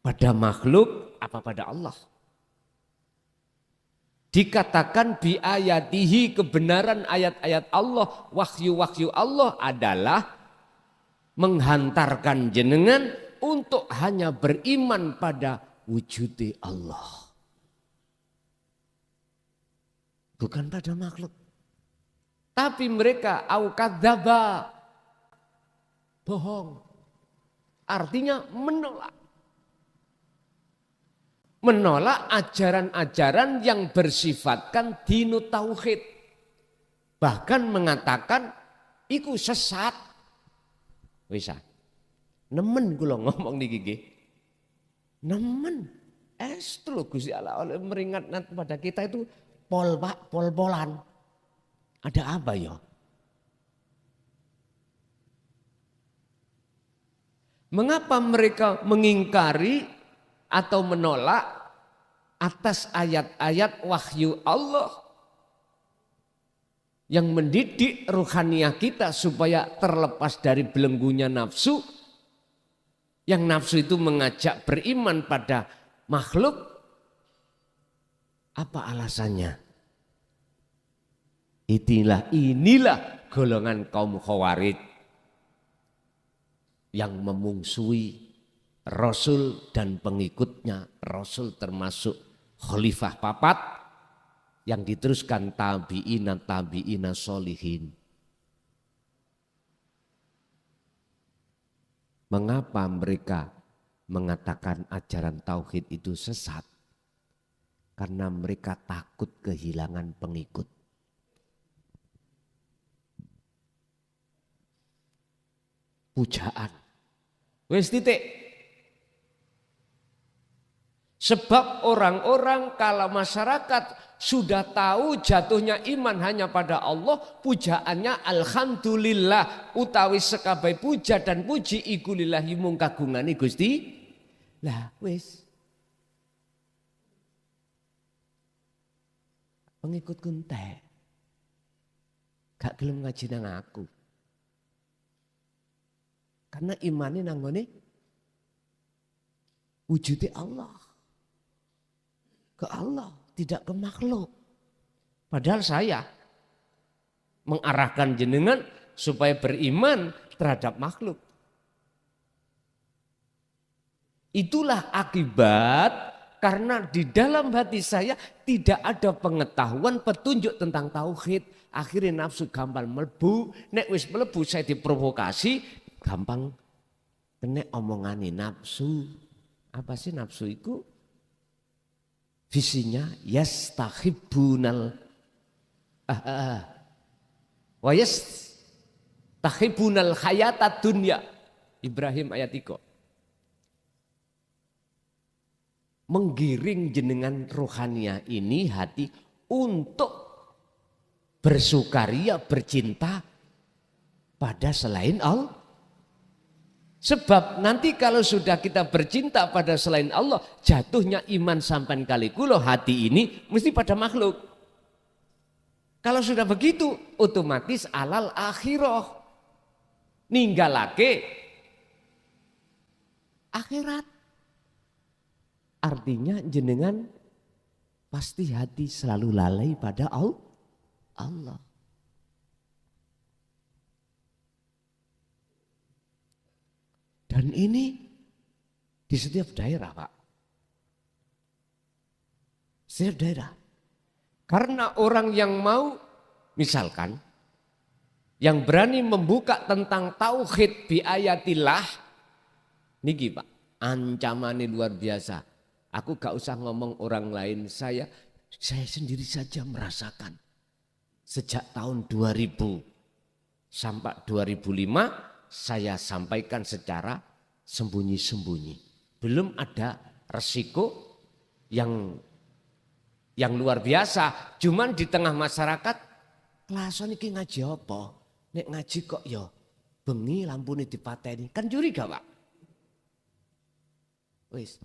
Pada makhluk apa pada Allah? Dikatakan biayatihi, kebenaran ayat-ayat Allah, wahyu-wahyu Allah adalah menghantarkan jenengan untuk hanya beriman pada wujudi Allah. Bukan pada makhluk. Tapi mereka aukadzaba, bohong. Artinya menolak. Menolak ajaran-ajaran yang bersifatkan dinu tauhid. Bahkan mengatakan iku sesat. Bisa. Nemen kula ngomong niki nggih. Nemen. Estu lho Gusti Allah oleh meringatkan kepada kita itu pol-polan. Ada apa ya? Mengapa mereka mengingkari atau menolak atas ayat-ayat wahyu Allah yang mendidik ruhaniyah kita supaya terlepas dari belenggunya nafsu, yang nafsu itu mengajak beriman pada makhluk? Apa alasannya? Inilah golongan kaum Khawarij yang memungsuhi Rasul dan pengikutnya. Rasul termasuk khalifah papat yang diteruskan tabi'ina solihin. Mengapa mereka mengatakan ajaran tauhid itu sesat? Karena mereka takut kehilangan pengikut. Pujaan. Wes titik. Sebab orang-orang kalau masyarakat sudah tahu jatuhnya iman hanya pada Allah, pujaannya alhamdulillah utawi sekabai puja dan puji iku lillahi mung kagungane Gusti. Lah wis. Pengikut kuntek. Gak gelem ngaji nang aku. Karena imannya nanggone wujudnya Allah. Ke Allah, tidak ke makhluk. Padahal saya mengarahkan jenengan supaya beriman terhadap makhluk. Itulah akibat karena di dalam hati saya tidak ada pengetahuan petunjuk tentang tauhid. Akhirnya nafsu gampang melebu, nek wis melebu saya diprovokasi, gampang kena omongane nafsu. Apa sih nafsu itu? Visinya yastahibbunal wa yastahibbunal hayatad dunya. Ibrahim ayat 3. Menggiring jenengan rohania ini hati untuk bersukaria, bercinta pada selain Allah. Sebab nanti kalau sudah kita bercinta pada selain Allah, jatuhnya iman sampan kali kulo hati ini mesti pada makhluk. Kalau sudah begitu, otomatis alal akhirah. Ninggalake akhirat. Artinya jenengan pasti hati selalu lalai pada Allah. Dan ini di setiap daerah, Pak. Setiap daerah. Karena orang yang mau, misalkan, yang berani membuka tentang tauhid bi ayatillah, niki Pak, ancamannya luar biasa. Aku gak usah ngomong orang lain, saya sendiri saja merasakan. Sejak tahun 2000 sampai 2005, saya sampaikan secara sembunyi-sembunyi. Belum ada resiko yang luar biasa. Cuman di tengah masyarakat, kelasan iki ngaji apa? Nek ngaji kok ya bengi lampune dipateni. Kan curiga, Pak. Wis.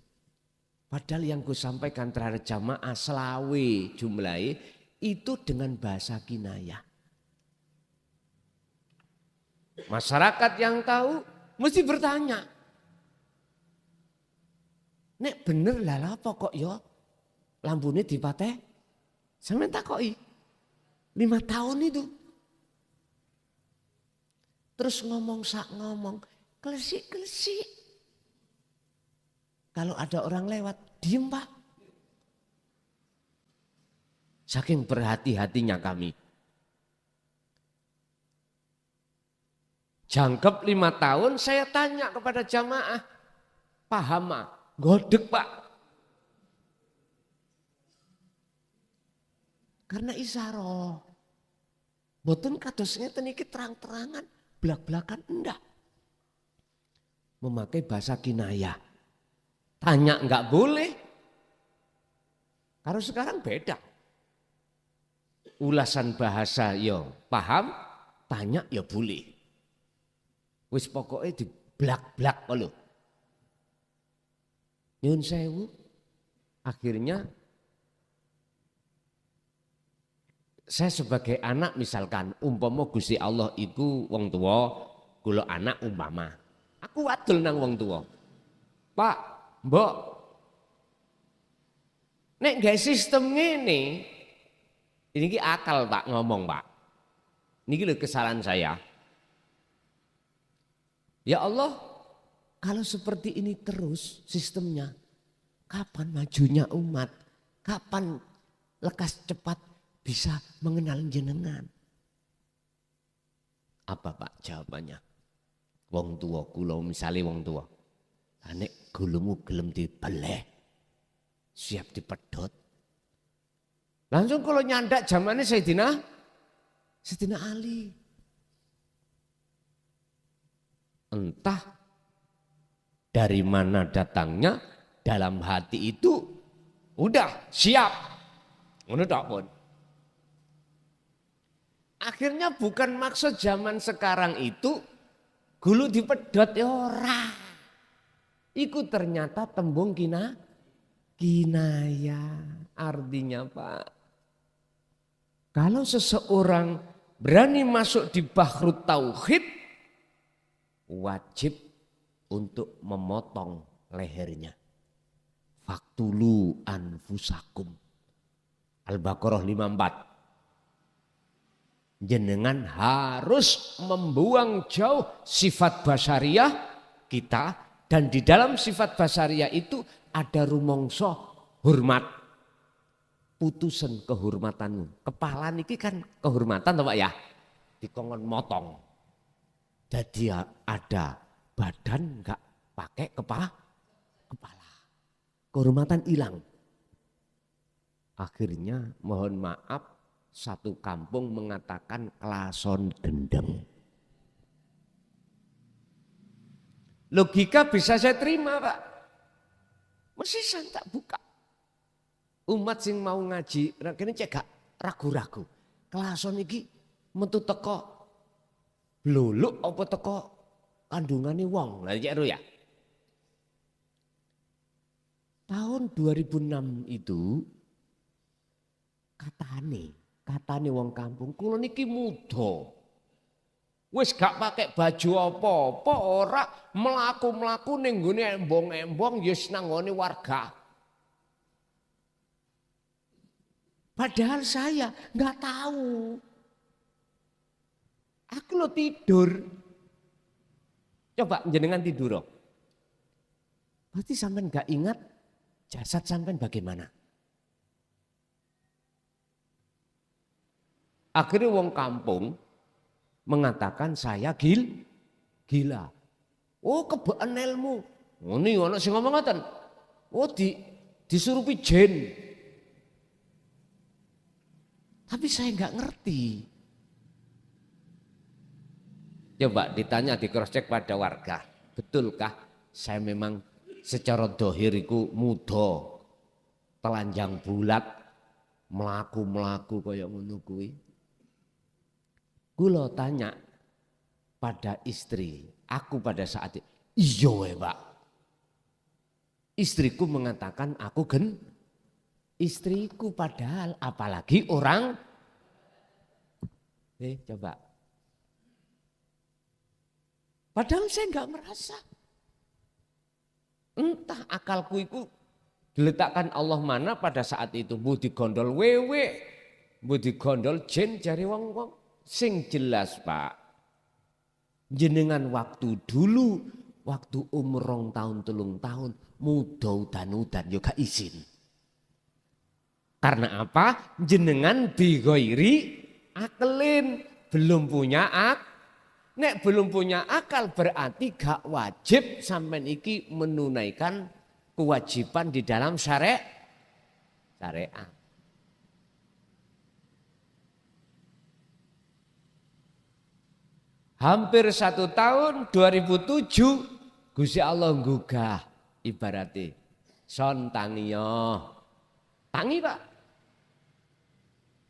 Padahal yang ku sampaikan terhadap jamaah selawe jumlahnya itu dengan bahasa kinayah. Masyarakat yang tahu mesti bertanya. Nek bener lah apa kok ya lambune dipateh? Sampeyan takoki. 5 tahun itu. Terus ngomong klesik. Kalau ada orang lewat, diem Pak. Saking berhati-hatinya kami. Jangkep 5 tahun saya tanya kepada jamaah. Paham Pak? Godek Pak. Karena isaroh. Boten kados ngeten iki terang-terangan, belak-belakan enggak. Memakai bahasa kinayah. Tanya enggak boleh. Kalau sekarang beda. Ulasan bahasa yo paham, tanya ya boleh. Wis pokoknya di blak-blak lho. Nyun sewu. Akhirnya saya sebagai anak misalkan umpama Gusti Allah iku wong tua, kula anak umpama. Aku wadul nang wong tua. Pak, Mbok. Nek gak sistem ngene, ini ki akal Pak ngomong Pak. Niki lho kesalahan saya. Ya Allah, kalau seperti ini terus sistemnya, kapan majunya umat? Kapan lekas cepat bisa mengenal jenengan? Apa Pak jawabannya? Wong tua kula misale wong tua. Nek gulumu gelem dibeleh, siap dipedhot. Langsung kalau nyandak zamannya Sayyidina Ali. Entah dari mana datangnya, dalam hati itu udah siap. Ngono tok pun. Akhirnya bukan maksud zaman sekarang itu gulu dipedhot ya ora. Iku ternyata tembung kinaya. Artinya Pak, kalau seseorang berani masuk di bahrut tauhid, wajib untuk memotong lehernya. Faktulu anfusakum. Al-Baqarah 54. Jenengan harus membuang jauh sifat basyariah kita, dan di dalam sifat basyariah itu ada rumongso hormat. Putusan kehormatanmu. Kepala niki kan kehormatan toh Pak ya. Dikongkon motong. Jadi ada badan enggak pakai kepala. Kehormatan hilang. Akhirnya mohon maaf, satu kampung mengatakan klason gendeng. Logika bisa saya terima Pak. Mesti saya tak buka. Umat sing mau ngaji, kene cek gak ragu-ragu. Klason iki metu teko bluluk apa teko kandungane wong. Lah cek ya. Tahun 2006 itu katane wong kampung kula niki muda. Wis gak pakai baju apa-apa, ora mlaku-mlaku ning nggone embong-embong ya nang nggone warga. Padahal saya nggak tahu. Aku lo tidur. Coba jenengan tidur. Berarti sampean nggak ingat jasad sampean bagaimana? Akhirnya wong kampung mengatakan saya gila. Oh kebaan ilmu. Oh ini ono sing ngomong ngoten. Oh disurupi jin. Tapi saya nggak ngerti. Coba ditanya di cross check pada warga. Betulkah saya memang secara dohiriku muda, telanjang bulat, melaku kaya ngono kuwi. Kula tanya pada istri, aku pada saat itu, iya wae Pak. Istriku mengatakan aku istriku padahal apalagi orang. Coba. Padahal saya nggak merasa. Entah akalku itu diletakkan Allah mana pada saat itu. Bu digondol wewe, bu digondol jin jari wong-wong. Sing jelas Pak, jenengan waktu dulu, waktu umur 2 tahun 3 tahun, muda udan-udan yo gak izin. Karena apa? Jenengan bigoiri akelin, belum punya Nek belum punya akal berarti gak wajib sampean iki menunaikan kewajiban di dalam syariat. Hampir 1 tahun 2007 Gusti Allah nggugah ibaratnya son tangi Pak.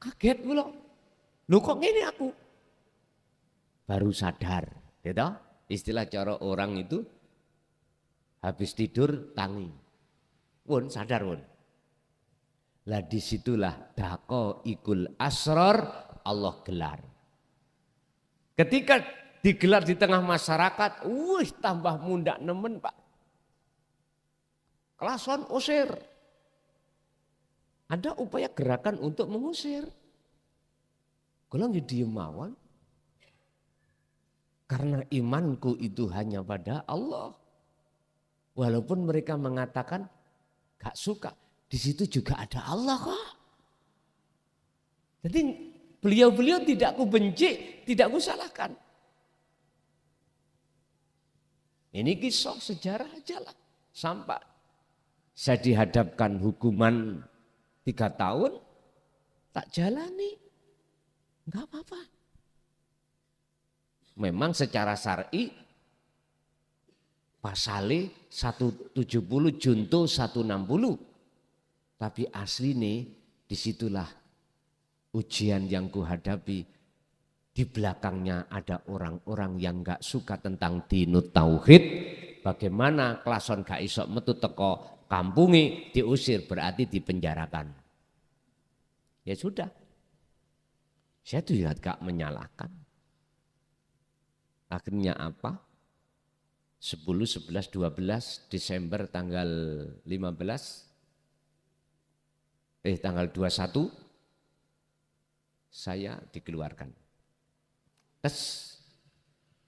Kaget pula. Lho kok ngene aku? Baru sadar, gitu? Istilah cara orang itu habis tidur tangi. Pun sadar pun. Lah disitulah dako ikul asror Allah gelar. Ketika digelar di tengah masyarakat, tambah mundak nemen Pak. Kelason usir. Ada upaya gerakan untuk mengusir. Kalau nggak diem mawon, karena imanku itu hanya pada Allah. Walaupun mereka mengatakan gak suka, di situ juga ada Allah kok. Jadi beliau-beliau tidak ku benci, tidak ku salahkan. Ini kisah sejarah aja lah. Sampai saya dihadapkan hukuman 3 tahun, tak jalani. Enggak apa-apa. Memang secara syar'i pasale 170 junto 160. Tapi asli nih disitulah ujian yang kuhadapi. Di belakangnya ada orang-orang yang enggak suka tentang dinut tauhid. Bagaimana klason gak iso metu teko kampungi diusir berarti dipenjarakan. Ya sudah. Saya juga gak menyalahkan. Akhirnya apa? 10, 11, 12 Desember tanggal 21 saya dikeluarkan.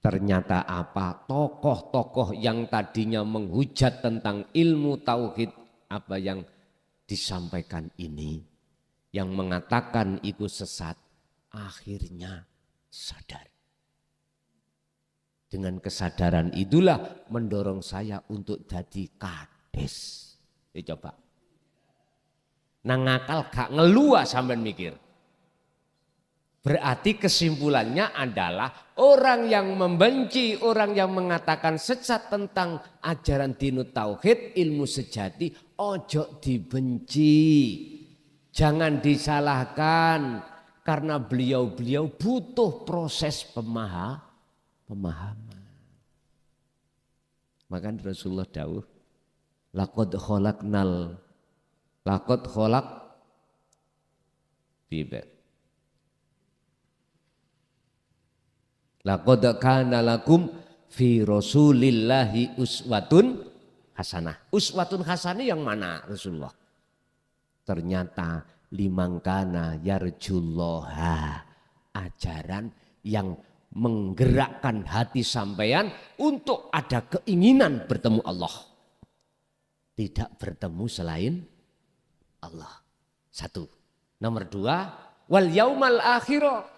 Ternyata apa? Tokoh-tokoh yang tadinya menghujat tentang ilmu tauhid apa yang disampaikan ini, yang mengatakan itu sesat, akhirnya sadar. Dengan kesadaran itulah mendorong saya untuk jadi kades. Coba. Nang ngakal gak ngelua sampean mikir. Berarti kesimpulannya adalah orang yang membenci, orang yang mengatakan sesat tentang ajaran dinut tauhid, ilmu sejati, ojo dibenci. Jangan disalahkan karena beliau-beliau butuh proses pemahaman. Maka Rasulullah dawuh, laqad khalaq bibet. Laqad kana lakum fi Rasulillahi uswatun hasanah. Uswatun hasanah yang mana Rasulullah? Ternyata limangkana yarjullaha, ajaran yang menggerakkan hati sampean untuk ada keinginan bertemu Allah. Tidak bertemu selain Allah. 1. Nomor 2, wal yaumal akhirah.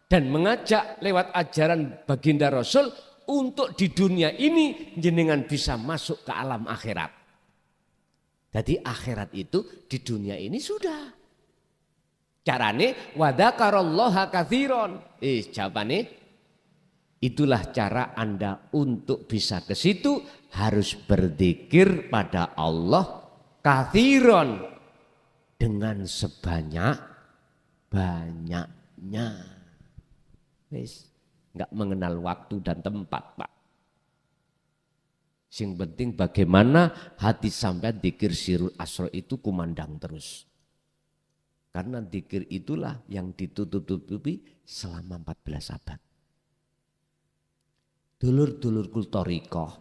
Dan mengajak lewat ajaran baginda Rasul untuk di dunia ini jenengan bisa masuk ke alam akhirat. Jadi akhirat itu di dunia ini sudah. Carane wadzakaralloha katsiron. Jawabane itulah cara Anda untuk bisa ke situ harus berzikir pada Allah katsiron dengan sebanyak-banyaknya. Wis, enggak mengenal waktu dan tempat, Pak. Sing penting bagaimana hati sampai dzikir sirul asro itu kumandang terus. Karena dzikir itulah yang ditutup-tutupi selama 14 abad. Dulur-dulur kultorikoh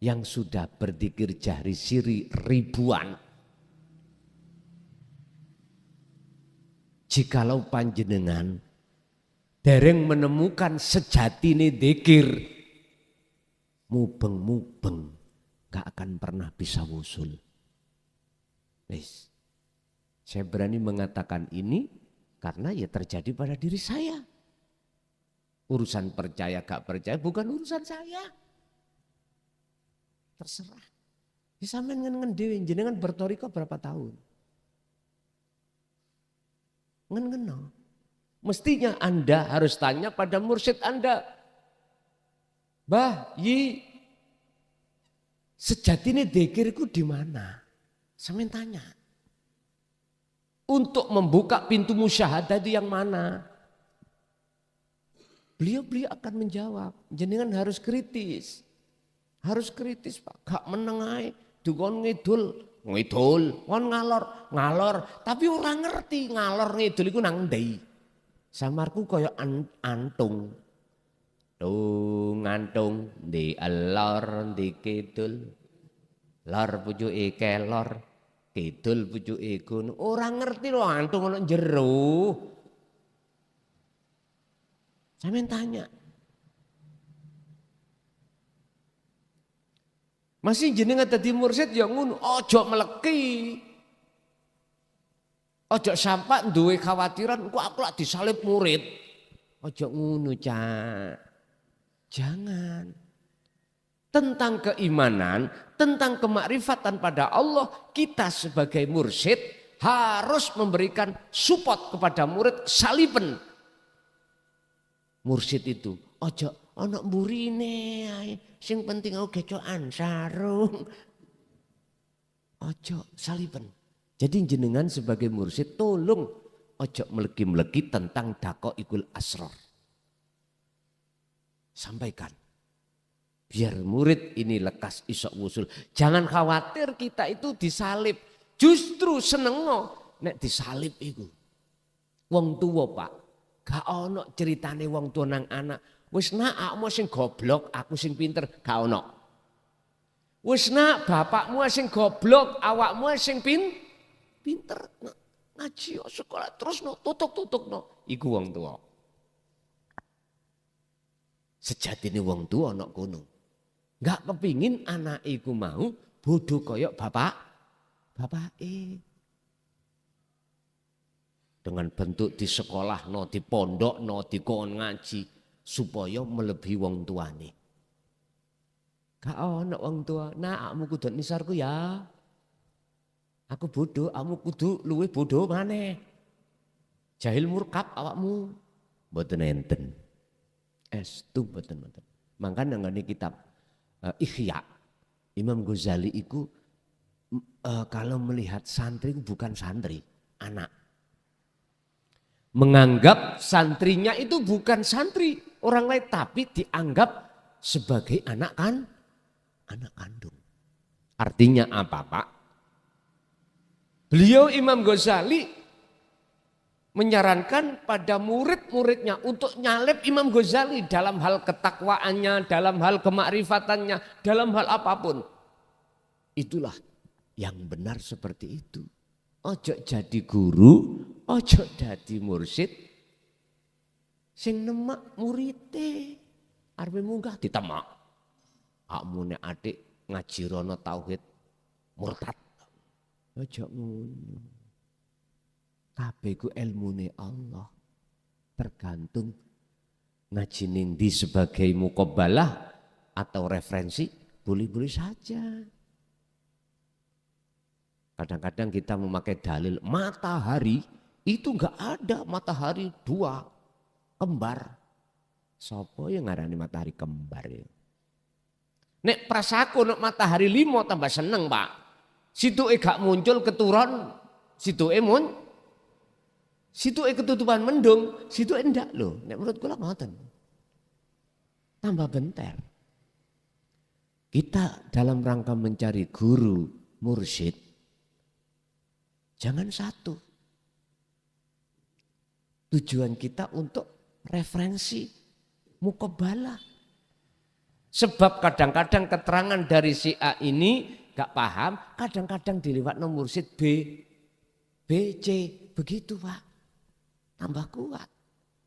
yang sudah berzikir jahri siri ribuan, jikalau panjenengan dereng menemukan sejatine dzikir, mubeng-mubeng gak akan pernah bisa wusul. Wis, saya berani mengatakan ini karena ya terjadi pada diri saya. Urusan percaya gak percaya bukan urusan saya. Terserah. Ya sampean ngen dhewe jenengan bertoriko berapa tahun? Ngen. Mestinya Anda harus tanya pada mursyid Anda. Mbah, Yi, sejatine dzikirku di mana? Sampean tanya. Untuk membuka pintu musyahadah itu yang mana? Beliau akan menjawab. Jenengan harus kritis. Harus kritis Pak, gak menengai, dukon ngidul, kon ngalor, tapi orang ngerti ngalor ngidul iku nang ndi. Samarku kaya antung. Ngantung di alor di kidul. Lor pucuke kelor, kidul pucuke gunung. Orang ngerti lho antung ana jero. Sampeyan tanya. Masih jenengan dadi mursyid ya ngono, ojo meleki. Ojo sampai duwe khawatiran kok aku lak disalib murid. Ojo ngono, Cak. Jangan. Tentang keimanan, tentang kemakrifatan pada Allah, kita sebagai mursyid harus memberikan support kepada murid saliben. Mursyid itu ojo ana mburine ae. Sing penting aku gecokan sarung. Ojo saliben. Jadi jenengan sebagai mursyid tolong ojo meleki-meleki tentang daqaiqul asrar. Sampaikan. Biar murid ini lekas isok wusul. Jangan khawatir kita itu disalib. Justru seneng nek disalib itu. Wong tuwa Pak. Gak ono ceritane wong tuwa nang anak. Wis nak akmu sing goblok, aku sing pinter, gak ono. Wis nak bapakmu sing goblok, awakmu sing pinter. Ngaji sekolah terus tutuk no. Iku wong tua. Sejatine wong tua ono kono. Gak kepingin anak iku mau bodoh koyok bapake. Dengan bentuk di sekolah no, di pondok no, di kon ngaji. Supaya melebihi wong tuane. Gak ono wong tua, nah kamu kudu nisarku ya. Aku bodoh, kamu kudu luwih bodoh maneh. Jahil murkab awakmu. Mboten enten. Estu mboten. Mangkane nang kitab Ihya, Imam Ghazali itu kalau melihat santri bukan santri, anak. Menganggap santrinya itu bukan santri orang lain, tapi dianggap sebagai anak kandung. Artinya apa Pak? Beliau Imam Ghazali menyarankan pada murid-muridnya untuk nyalip Imam Ghazali dalam hal ketakwaannya, dalam hal kemakrifatannya, dalam hal apapun. Itulah yang benar seperti itu. Ojo jadi guru, ojo jadi mursyid. Sing nemak murite, arep munggah ditemak. Akmune adik ngaji rono tauhid murtad. Ojo ngono. Kabeh ku ilmune Allah. Tergantung ngaji ning ndi sebagai muqabbalah atau referensi, boleh-boleh saja. Kadang-kadang kita memakai dalil matahari, itu enggak ada matahari dua kembar. Sopo yang ngarani matahari kembar ya? Nek prasaku nek matahari limo tambah seneng Pak. Situke gak muncul keturun, situke situke ketutupan mendung, situke ndak lho. Nek menurut kula ngoten. Tambah bentar. Kita dalam rangka mencari guru, mursyid, jangan satu. Tujuan kita untuk referensi muqabbalah. Sebab kadang-kadang keterangan dari si A ini gak paham, kadang-kadang dilewatno mursid B, C, begitu Pak. Tambah kuat.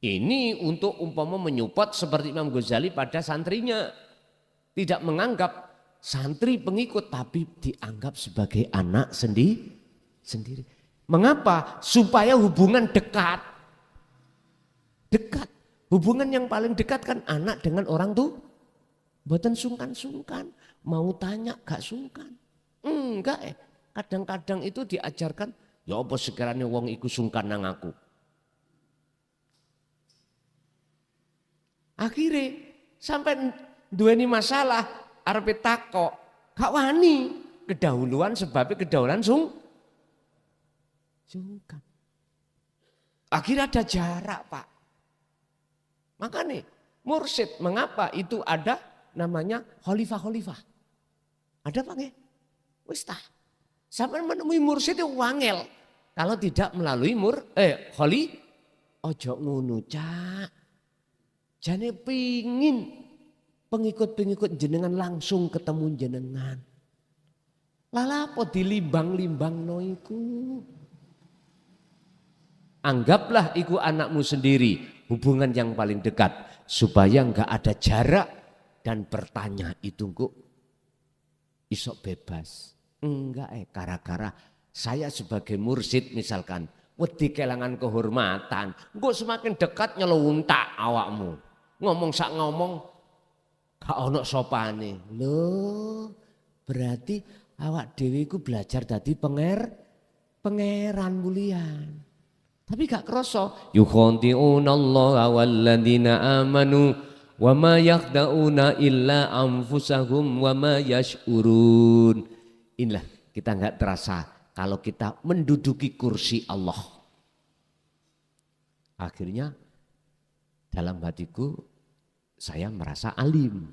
Ini untuk umpama menyupport seperti Imam Ghazali pada santrinya. Tidak menganggap santri pengikut, tapi dianggap sebagai anak sendiri. Mengapa? Supaya hubungan dekat. Dekat. Hubungan yang paling dekat kan anak dengan orang tuh. Mboten sungkan-sungkan. Mau tanya gak sungkan. Enggak Kadang-kadang itu diajarkan, ya apa sekiranya wong iku sungkan nang aku. Akhirnya sampai duweni masalah arepe takok, gak wani. Kedahuluan sebabnya kedahuluan sungkan. Akhirnya ada jarak Pak. Makanya mursyid, mengapa itu ada namanya khalifah. Ada Pak nggih? Wis tah. Sampai menemui mursyid itu wangel. Kalau tidak melalui ojo ngono Cak. Jane pingin pengikut-pengikut jenengan langsung ketemu jenengan. Lala apa dilimbang-limbang no iku. Anggaplah iku anakmu sendiri, hubungan yang paling dekat. Supaya enggak ada jarak dan bertanya itu kok isok bebas. Enggak gara-gara saya sebagai mursyid misalkan, wedi kelangan kehormatan, engko semakin dekat nyeluntak awakmu. Ngomong sak ngomong gak ono sopane. Loh, berarti awak dhewe iku belajar dadi pangeran mulian. Tapi gak kroso. Yukhonti'una Allah walladzina amanu wa ma yakhda'una illa anfusahum wa ma yash'urun. Inilah kita gak terasa kalau kita menduduki kursi Allah. Akhirnya dalam hatiku saya merasa alim.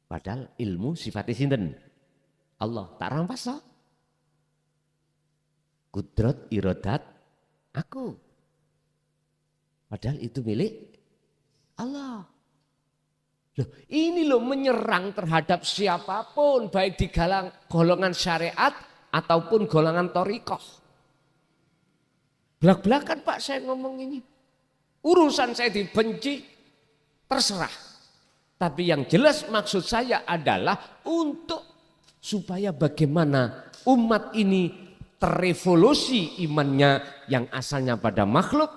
Padahal ilmu sifatnya sinten? Allah tak rampas loh. Kudrat irodat aku. Padahal itu milik Allah. Loh, ini loh menyerang terhadap siapapun, baik di golongan syariat ataupun golongan thariqah. Belak-belakan Pak saya ngomong ini. Urusan saya dibenci, terserah. Tapi yang jelas maksud saya adalah untuk supaya bagaimana umat ini terevolusi imannya yang asalnya pada makhluk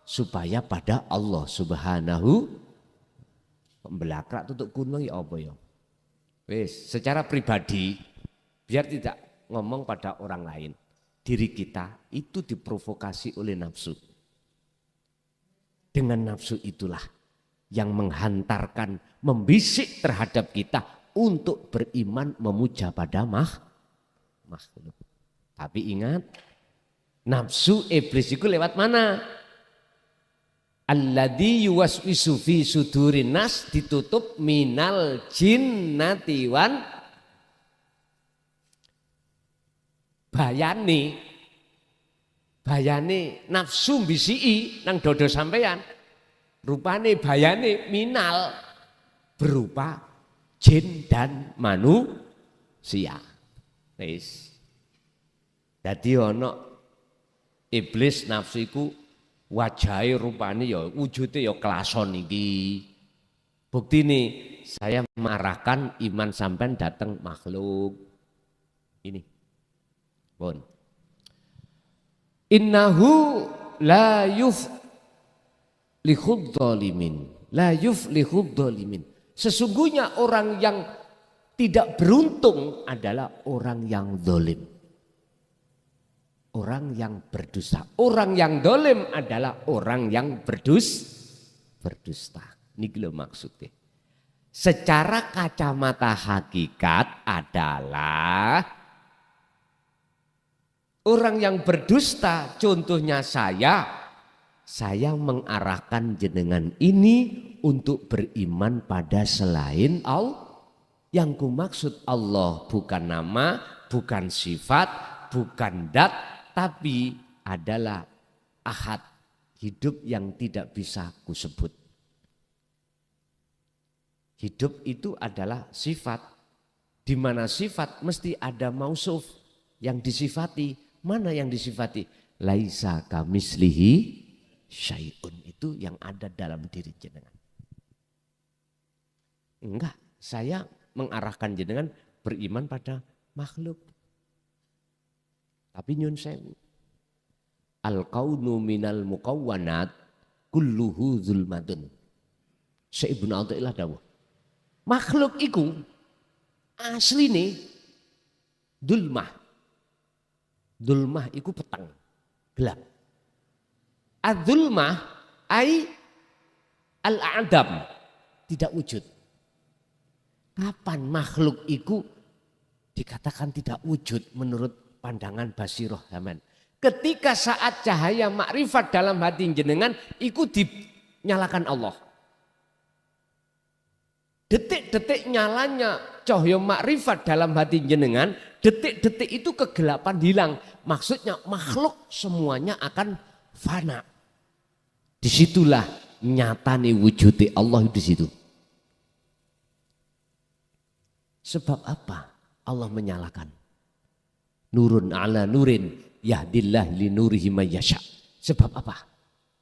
supaya pada Allah Subhanahu. Belakrak tutup kuno ya apa ya. Wes, secara pribadi biar tidak ngomong pada orang lain. Diri kita itu diprovokasi oleh nafsu. Dengan nafsu itulah yang menghantarkan, membisik terhadap kita untuk beriman memuja pada makhluk. Tapi ingat, nafsu iblis itu lewat mana? Alladzi yuwaswisu fi sudurin nas ditutup minal jinnati wan bayane nafsu bisiki nang dodo sampeyan. Rupane bayane minal berupa jin dan manusia. Wis. Dadi ana iblis nafsu iku wajahe rupane ya wujude ya klason iki. Buktine saya marahkan iman sampean datang makhluk. Ini. Pun. Innahu la yuflihud dhalimin. La yuflihud dhalimin. Sesungguhnya orang yang tidak beruntung adalah orang yang zalim. Orang yang berdosa. Orang yang zalim adalah orang yang berdusta. Ini lho maksudnya. Secara kacamata hakikat adalah orang yang berdusta, contohnya saya mengarahkan jenengan ini untuk beriman pada selain Allah. Yang kumaksud Allah bukan nama, bukan sifat, bukan dat, tapi adalah ahad, hidup yang tidak bisa kusebut. Hidup itu adalah sifat. Di mana sifat mesti ada mausuf yang disifati. Mana yang disifati? Laisa kamislihi syai'un, itu yang ada dalam diri jenengan. Enggak, saya mengarahkan jenengan beriman pada makhluk. Tapi nyun sewu. Al-kaunu minal muqawwanat kulluhu zulmatun. Syekh Ibnu Athaillah dawuh. Makhluk iku asline dulmah. Dulmah iku peteng, gelap. Adzulmah ai al-adam, tidak wujud. Kapan makhluk iku dikatakan tidak wujud menurut pandangan Basiroh Zaman? Ketika saat cahaya makrifat dalam hati jenengan iku dinyalakan Allah. Detik-detik nyalanya cahaya makrifat dalam hati jenengan, detik-detik itu kegelapan hilang. Maksudnya makhluk semuanya akan fana. Disitulah nyatane wujudi Allah di situ. Sebab apa Allah menyalakan? Nurun ala nurin yahdillah li nurihi mayyasha. Sebab apa?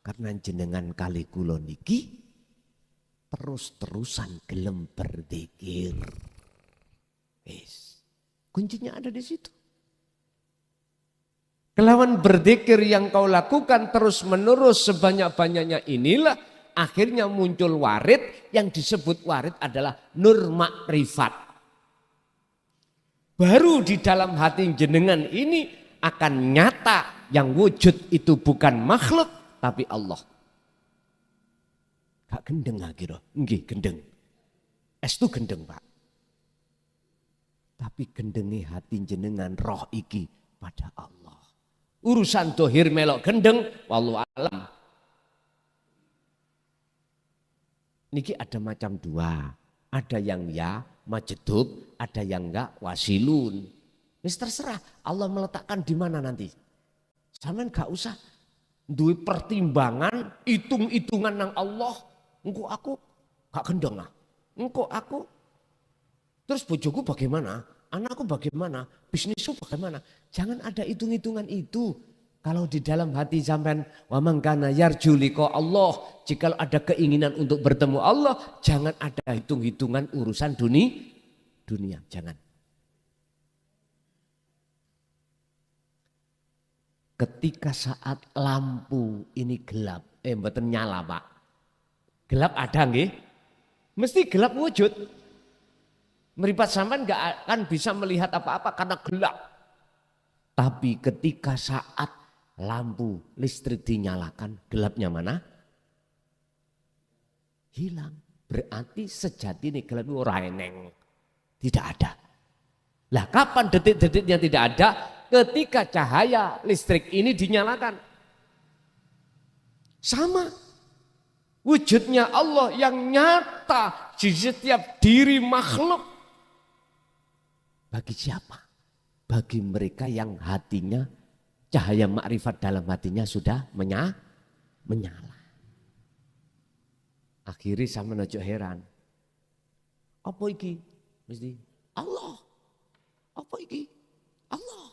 Karena jenengan kali kula niki terus-terusan gelem berzikir. Kuncinya ada di situ. Kelawan berzikir yang kau lakukan terus-menerus sebanyak-banyaknya inilah akhirnya muncul warid, yang disebut warid adalah nur makrifat. Baru di dalam hati jenengan ini akan nyata yang wujud itu bukan makhluk tapi Allah. Gak gendeng akhirnya, nggih gendeng. Estu gendeng Pak. Tapi gendengi hati jenengan roh iki pada Allah. Urusan dohir melok gendeng, wallahu alam. Niki ada macam dua. Ada yang ya majedub, ada yang enggak wasilun. Wis terserah Allah meletakkan di mana nanti. Sampeyan gak usah duwe pertimbangan, hitung-hitungan nang Allah. Engko aku gak gendong lah. Engko aku terus bojoku bagaimana? Anakku bagaimana? Bisnisku bagaimana? Jangan ada hitung-hitungan itu. Kalau di dalam hati sampean wa man kana yarju liqa Allah, jika ada keinginan untuk bertemu Allah, jangan ada hitung-hitungan urusan dunia, jangan. Ketika saat lampu ini gelap, mboten nyala Pak. Gelap ada nggih? Mesti gelap wujud. Meripat sampean enggak akan bisa melihat apa-apa karena gelap. Tapi ketika saat lampu listrik dinyalakan, gelapnya mana? Hilang. Berarti sejati ini gelap itu ora eneng. Tidak ada. Lah kapan detik-detiknya tidak ada? Ketika cahaya listrik ini dinyalakan. Sama. Wujudnya Allah yang nyata di setiap diri makhluk. Bagi siapa? Bagi mereka yang hatinya cahaya makrifat dalam hatinya sudah menyala. Akhirnya sama nojo heran. Apa iki? Mesti Allah. Apa iki? Allah.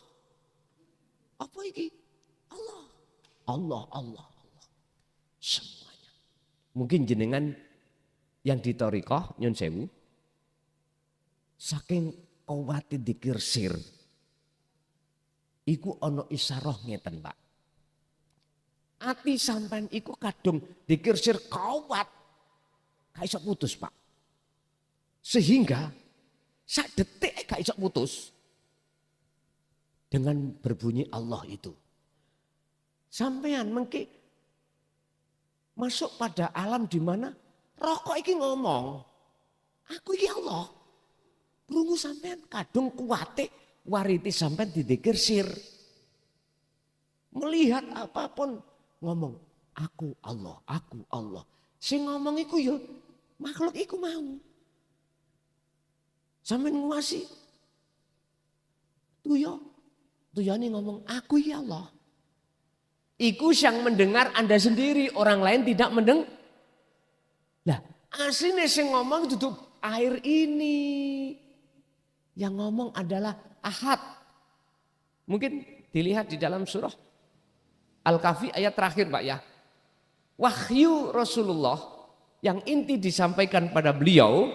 Apa iki? Allah. Allah. Semuanya. Mungkin jenengan yang di thariqah nyun sewu. Saking kuwate dzikir sir. Iku ono isaroh ngeten Pak. Ati sampean iku kadung dzikir sir kuwat. Gak iso putus Pak. Sehingga sak detik gak iso putus. Dengan berbunyi Allah itu. Sampean mengki masuk pada alam di mana rokok iki ngomong. Aku iki Allah. Krungu sampean kadung kuwate wariti sampean didzikir sir. Melihat apapun ngomong aku Allah, aku Allah. Sing ngomong iku ya makhluk iku mau. Sampeyan nguwasi. Tuyane ngomong aku ya Allah. Iku yang mendengar Anda sendiri, orang lain tidak mendengar. Lah, asline sing ngomong duduk Air ini yang ngomong adalah Ahad. Mungkin dilihat di dalam surah Al-Kahfi ayat terakhir Pak ya. Wahyu Rasulullah yang inti disampaikan pada beliau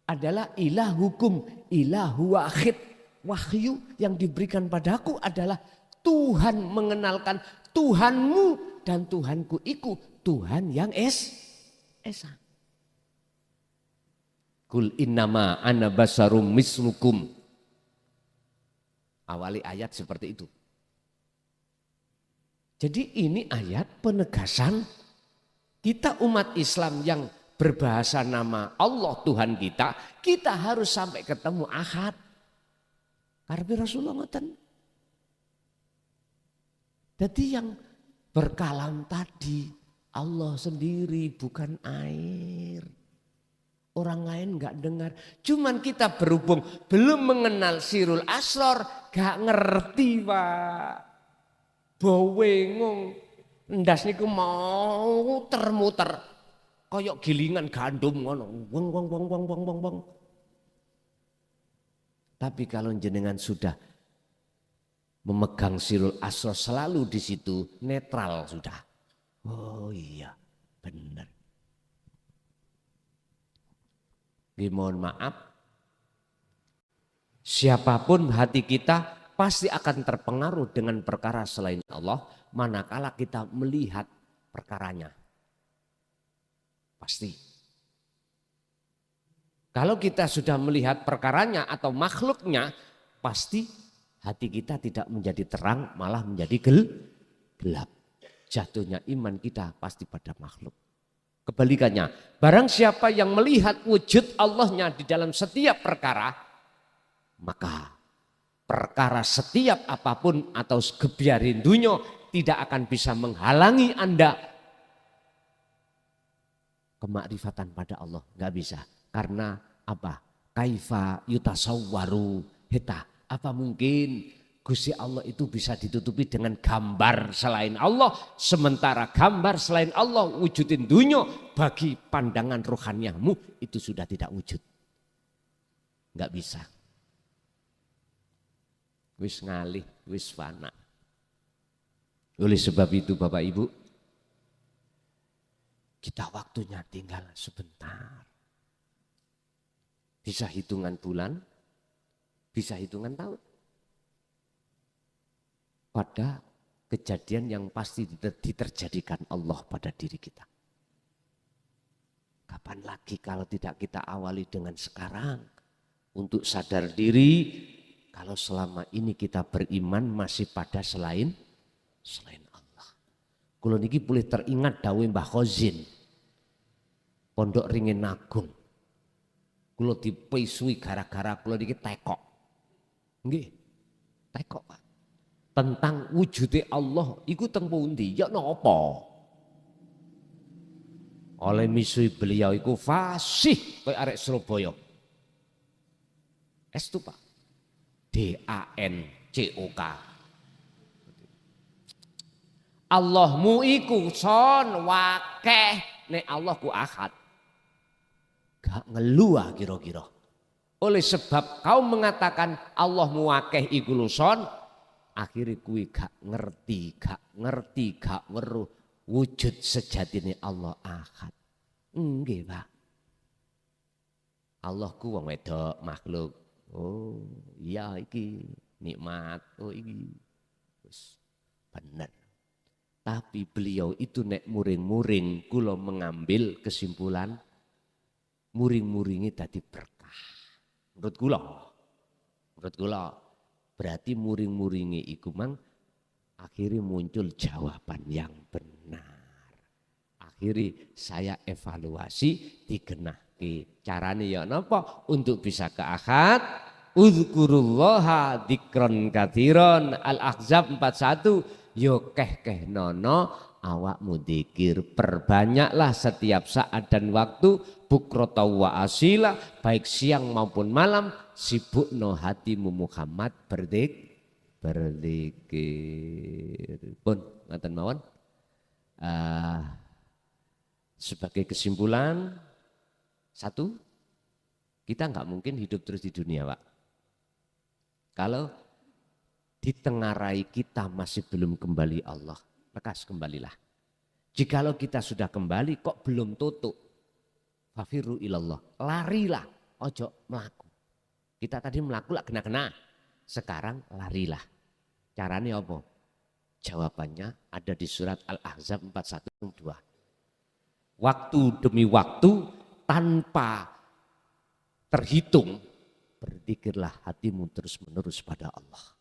adalah ilahukum ilahu wahid. Wahyu yang diberikan padaku adalah Tuhan mengenalkan Tuhanmu dan Tuhanku iku Tuhan yang esa. Kul innama ana basarum mislukum. Awali ayat seperti itu. Jadi ini ayat penegasan kita umat Islam yang berbahasa nama Allah Tuhan kita harus sampai ketemu Ahad. Karena Rasulullah ngoten. Jadi yang berkalam tadi Allah sendiri bukan air. Orang lain nggak dengar. Cuman kita berhubung belum mengenal Sirul Asror, gak ngerti Pak. Bawengong ndas niku mau muter koyok gilingan gandum ngono. Wong wong wong wong wong wong wong. Tapi kalau jenengan sudah memegang Sirul Asror selalu di situ netral sudah. Oh iya, benar. Mohon maaf. Siapapun hati kita pasti akan terpengaruh dengan perkara selain Allah manakala kita melihat perkaranya. Pasti. Kalau kita sudah melihat perkaranya atau makhluknya, pasti hati kita tidak menjadi terang, malah menjadi gelap. Jatuhnya iman kita pasti pada makhluk. Kebalikannya, barang siapa yang melihat wujud Allahnya di dalam setiap perkara, maka perkara setiap apapun atau gebiar rindunya tidak akan bisa menghalangi Anda kemakrifatan pada Allah. Nggak bisa. Karena apa? Kaifa yutasawwaru heta. Apa mungkin Gusti Allah itu bisa ditutupi dengan gambar selain Allah. Sementara gambar selain Allah wujudin dunia bagi pandangan rohaniamu itu sudah tidak wujud. Nggak bisa. Wis ngalih, wis fana. Oleh sebab itu Bapak Ibu, kita waktunya tinggal sebentar. Bisa hitungan bulan, bisa hitungan tahun. Pada kejadian yang pasti diterjadikan Allah pada diri kita. Kapan lagi kalau tidak kita awali dengan sekarang. Untuk sadar diri, kalau selama ini kita beriman masih pada selain Allah. Kulo niki boleh teringat dawuh Mbah Khozin. Pondok Ringin Agung. Kulo dipisui gara-gara kulo niki tekok. Nggih. Tekok, Pak. Tentang wujudnya Allah iku teng pundi? Ya napa? Oleh misui beliau iku fasih koyo arek Surabaya. Estu Pak. DANCOK. Allahmu iku son wakeh nek Allah ku ahad. Gak ngeluh kira-kira. Oleh sebab kau mengatakan Allahmu wakeh iku son, akhirnya kui gak ngerti, gak weruh wujud sejatine Allah ahad. Nggih Pak. Allah ku wong wedok makhluk. Oh iya iki nikmat. Oh iki wis bener. Tapi beliau itu nek muring-muring kula mengambil kesimpulan muring-muringi tadi berkah. Menurut kula berarti muring-muringi iku mang akhirnya muncul jawaban yang benar. Akhirnya saya evaluasi digenahke. Carane ya napa? Untuk bisa ke ahad, uzkurullaha dzikron katsiron. Al-Ahzab 41. Yo keh nono awakmu dzikir, perbanyaklah setiap saat dan waktu, bukrata wa asila, baik siang maupun malam, sibukno hatimu Muhammad berzikir. Pun ngaten mawon. Sebagai kesimpulan, Satu, kita nggak mungkin hidup terus di dunia, Pak. Kalau ditengarai kita masih belum kembali Allah, lekas kembalilah. Jikalau kita sudah kembali kok belum tutup, fafiru ilallah, larilah, ojo melaku. Kita tadi melaku lah kena-kena, sekarang larilah. Caranya apa? Jawabannya ada di surat Al-Ahzab 41:2. Waktu demi waktu tanpa terhitung, berzikirlah hatimu terus menerus pada Allah.